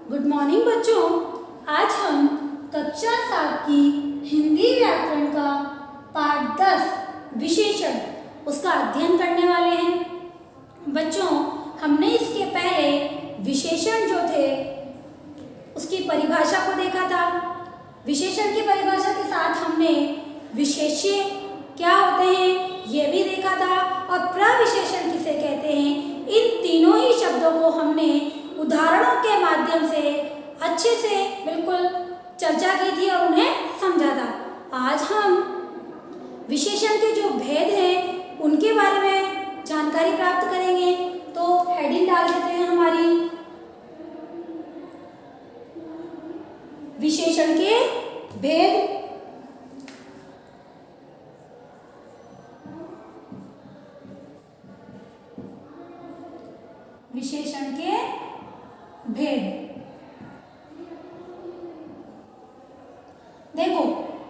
Good morning बच्चों। आज हम कक्षा 7 की हिंदी व्याकरण का पाठ 10 विशेषण उसका अध्ययन करने वाले हैं। बच्चों, हमने इसके पहले विशेषण जो थे उसकी परिभाषा को देखा था। विशेषण की परिभाषा के साथ हमने विशेष्य क्या होते हैं ये भी देखा था और प्रविशेषण किसे कहते हैं, इन तीनों ही शब्दों को हमने उदाहरणों के माध्यम से अच्छे से बिल्कुल चर्चा की थी और उन्हें समझा था। आज हम विशेषण के जो भेद हैं उनके बारे में जानकारी प्राप्त करेंगे। तो हेडिंग डाल देते हैं हमारी, विशेषण के भेद। विशेषण के भेद। देखो,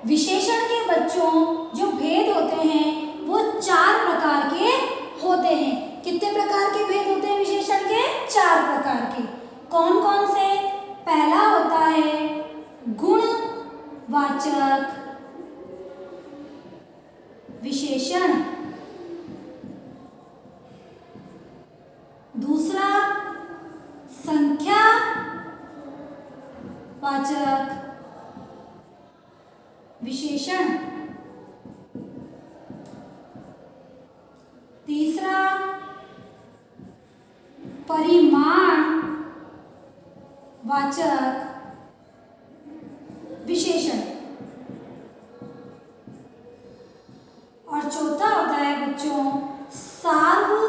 विशेषण के बच्चों जो भेद होते हैं वो 4 प्रकार के होते हैं। कितने प्रकार के भेद होते हैं विशेषण के? 4 प्रकार के। कौन कौन से? पहला होता है गुणवाचक विशेषण, दूसरा संख्या वाचक विशेषण, तीसरा परिमाण वाचक विशेषण और चौथा होता है बच्चों सार्वनामिक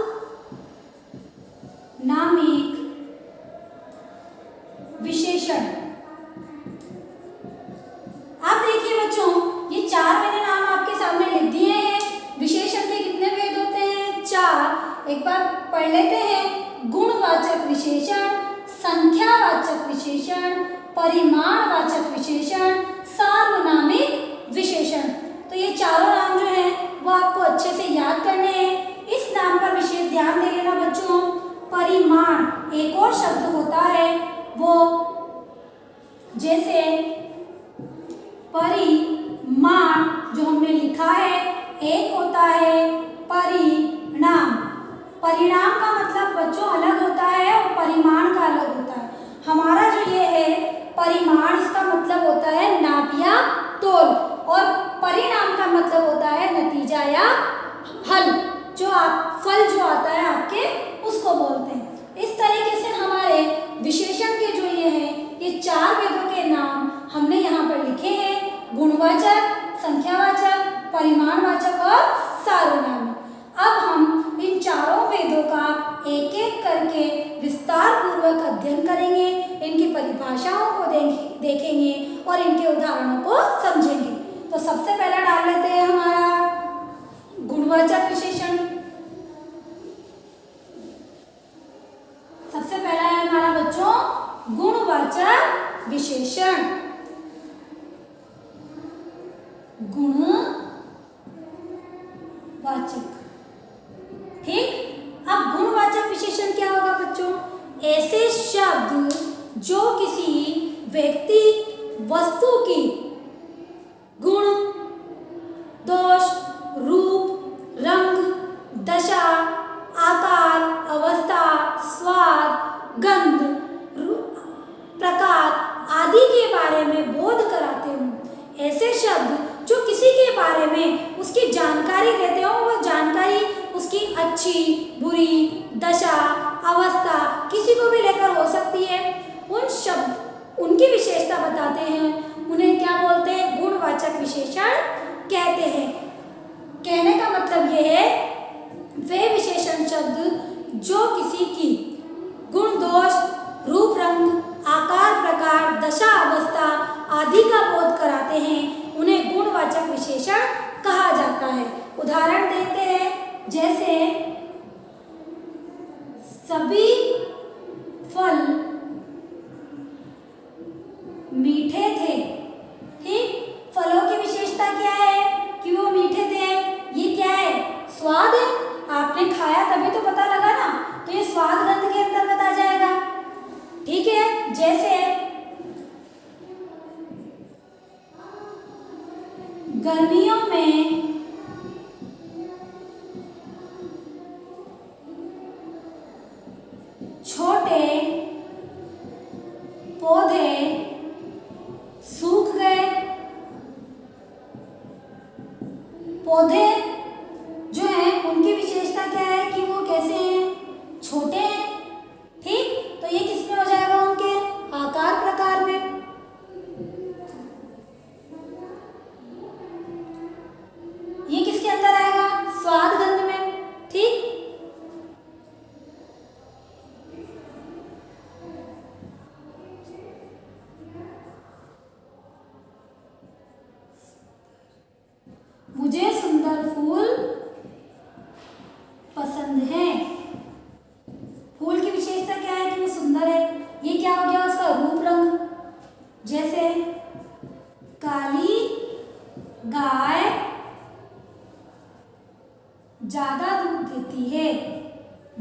विशेषण। आप देखिए बच्चों, ये 4 मैंने नाम आपके सामने लिख दिए हैं। विशेषण के कितने भेद होते हैं? 4। एक बार पढ़ लेते हैं। गुणवाचक विशेषण, संख्यावाचक विशेषण, परिमाणवाचक विशेषण, सार्वनामिक विशेषण। तो ये चारों नाम जो हैं वो आपको अच्छे से याद करने हैं। इस नाम पर विशेष ध्यान दे लेना बच्चों। परिमाण एक और शब्द होता है, वो जैसे परिमाण जो हमने लिखा है, एक होता है परिणाम। परिणाम का मतलब बच्चों अलग होता है और परिमाण का अलग होता है। हमारा जो ये है परिमाण, इसका मतलब होता है नाप या तोल, और परिणाम का मतलब होता है नतीजा या हल, जो आप फल जो आता है आपके, उसको बोलते हैं। इस तरीके से हमारे विशेषण के जो ये हैं, ये 4 भेदों के नाम हमने यहाँ पर लिखे हैं। गुणवाचक, संख्यावाचक, परिमाणवाचक और सार्वनामिक। अब हम इन चारों भेदों का एक एक करके विस्तार पूर्वक अध्ययन करेंगे, इनकी परिभाषाओं को देखेंगे और इनके उदाहरणों को समझेंगे। तो सबसे पहला डाल लेते हैं हमारा गुणवाचक विशेषण। सबसे पहला है हमारा बच्चों गुणवाचक विशेषण। गुणवाचक, ठीक। अब गुणवाचक विशेषण क्या होगा बच्चों? ऐसे शब्द जो किसी व्यक्ति, वस्तु की गुण, दोष, रूप, रंग, दशा, आकार, अवस्था, स्वाद, गंध, प्रकार आदि के बारे में बोध कराते हों। ऐसे शब्द जो किसी के बारे में उसकी जानकारी देते हो, वो जानकारी उसकी अच्छी, बुरी, दशा, अवस्था किसी को भी लेकर हो सकती है। उन शब्द, उनकी विशेषता बताते हैं, उन्हें क्या बोलते हैं? गुणवाचक विशेषण कहते हैं। कहने का मतलब ये है वे विशेषण शब्द जो किसी की गुण, दोष, रूप, रंग, आकार, प्रकार, दशा, अवस्था आदि का बोध कराते हैं, उन्हें गुणवाचक विशेषण कहा जाता है। उदाहरण देते हैं, जैसे सभी फल मीठे थे। ठीक, फलों की विशेषता क्या है कि वो मीठे थे? ये क्या है? स्वाद है। आपने खाया तभी तो पता लगा ना, तो ये स्वाद गंध के अंतर्गत आ जाएगा। ठीक है, जैसे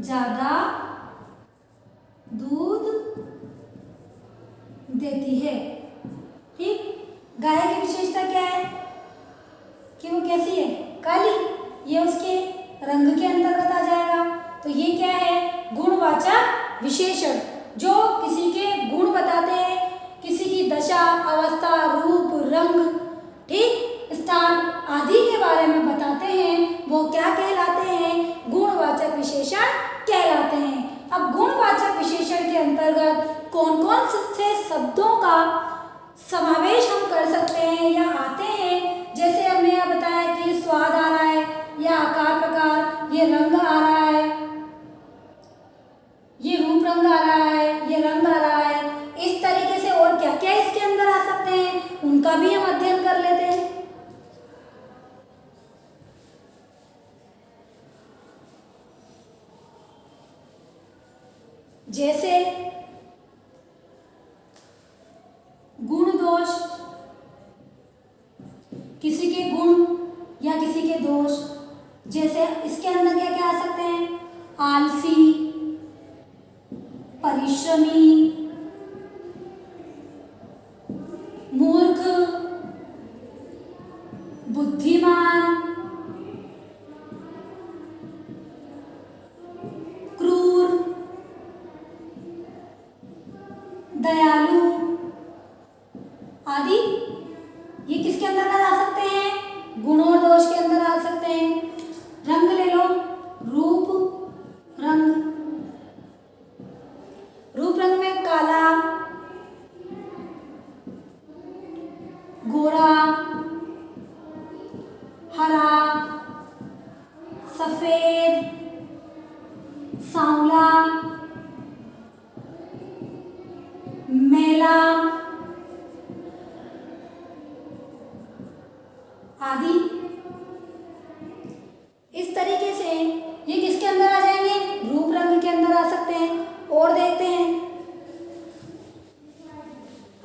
ज़्यादा दूध देती है। ठीक, गाय की विशेषता क्या है कि वो कैसी है, काली, ये उसके रंग के अंतर्गत आ जाएगा। तो ये क्या है, गुणवाचक विशेषण, जो किसी के गुण बताते हैं, किसी की दशा, अवस्था, रूप, रंग, ठीक, स्थान आदि के बारे में बताते हैं, वो क्या कहलाते हैं, गुणवाचक विशेषण कहलाते हैं। अब गुणवाचक विशेषण के अंतर्गत कौन कौन से शब्दों का समावेश हम कर सकते हैं या आते हैं, जैसे हमने यह बताया कि स्वाद आ रहा है, या आकार प्रकार, ये रंग आ रहा है, ये रूप रंग आ रहा है, ये रंग आ रहा है, इस तरीके से और क्या क्या इसके अंदर आ सकते हैं, उनका भी हम अध्ययन कर लेते हैं। जैसे गुण दोष, किसी के गुण या किसी के दोष, जैसे इसके अंदर क्या क्या आ सकते हैं, आलसी, परिश्रमी, मूर्ख, बुद्धिमान, क्रूर, दयालु आदि, ये किसके अंतर्गत आ सकते हैं, गुण और दोष के अंदर आ सकते हैं। रंग ले लो, रूप रंग, रूप रंग में काला, गोरा, हरा, सफेद, सांवला, मैला आदि। इस तरीके से ये किसके अंदर आ जाएंगे, रूप रंग के अंदर आ सकते हैं। और देखते हैं,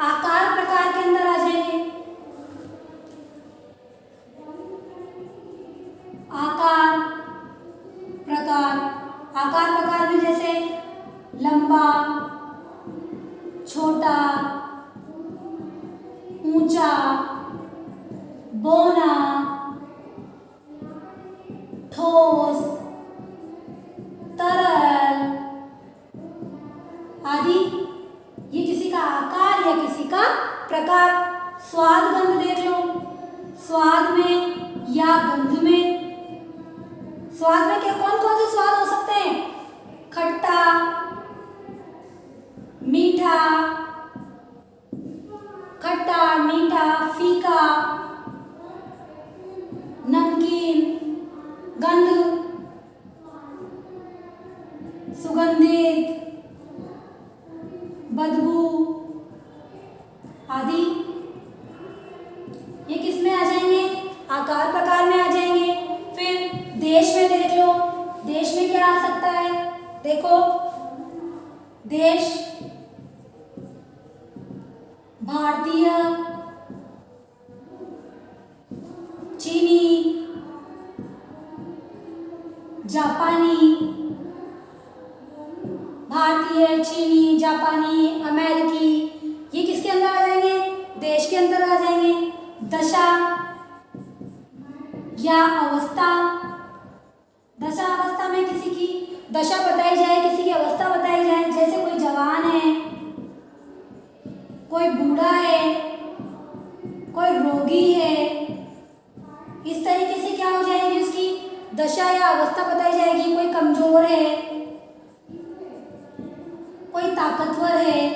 आकार प्रकार के अंदर आ जाएंगे। आकार प्रकार, आकार प्रकार में जैसे लंबा, छोटा, ऊंचा, बौना, ठोस, तरल आदि, ये किसी का आकार या किसी का प्रकार। स्वाद गंध देख लो, स्वाद में या गंध में, स्वाद में क्या कौन कौन से स्वाद हो सकते हैं, खट्टा, मीठा, खट्टा, मीठा, फीका, नमकीन, गंध, सुगंधित, बदबू आदि, ये किस में आ जाएंगे, आकार प्रकार में आ जाएंगे। फिर देश में देख लो, देश में क्या आ सकता है, देखो, देश भारतीय, चीनी, जापानी, भारतीय, चीनी, जापानी, अमेरिकी, ये किसके अंदर आ जाएंगे, देश के अंदर आ जाएंगे। दशा या अवस्था, दशा अवस्था में किसी की दशा बताई जाए, किसी की अवस्था बताई जाए, जैसे कोई जवान है, कोई बूढ़ा है, कोई रोगी है, इस तरीके से क्या हो जाएगी, उसकी दशा या अवस्था बताई जाएगी। कोई कमजोर है, कोई ताकतवर है,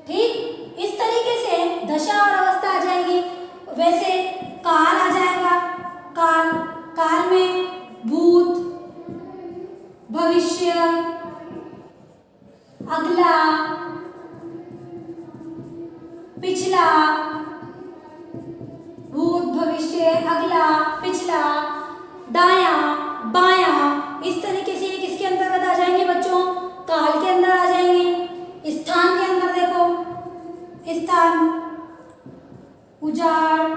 ठीक, इस तरीके से दशा और अवस्था आ जाएगी। वैसे काल आ जाएगा, काल, काल में भूत, भविष्य, अगला, पिछला, भूत, भविष्य, अगला, पिछला, दायां, बायां, इस तरीके से ये किसके अंतर्गत आ जाएंगे बच्चों, काल के अंदर आ जाएंगे। स्थान के अंदर देखो, स्थान, उजाड़,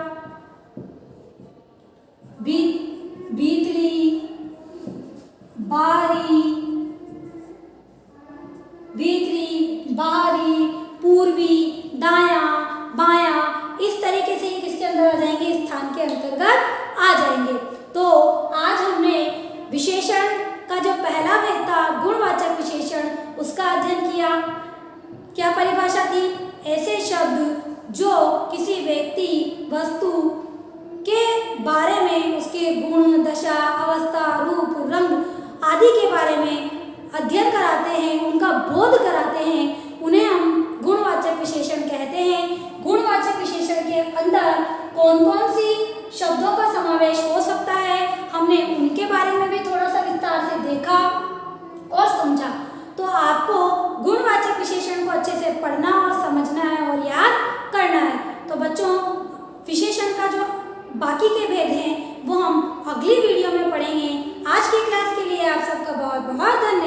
उसके गुण, दशा, अवस्था, रूप, रंग आदि के बारे में अध्ययन कराते हैं, उनका बोध कराते हैं, उन्हें हम गुणवाचक विशेषण कहते हैं। गुणवाचक विशेषण के अंदर कौन कौन सी शब्दों का समावेश हो सकता है, हमने उनके बारे में भी थोड़ा सा विस्तार से देखा और समझा। तो आपको गुणवाचक विशेषण को अच्छे से पढ़ना और समझना है और याद करना है। तो बच्चों, विशेषण का जो बाकी के भेद हैं वो हम अगली वीडियो में पढ़ेंगे। आज की क्लास के लिए आप सबका बहुत बहुत धन्यवाद।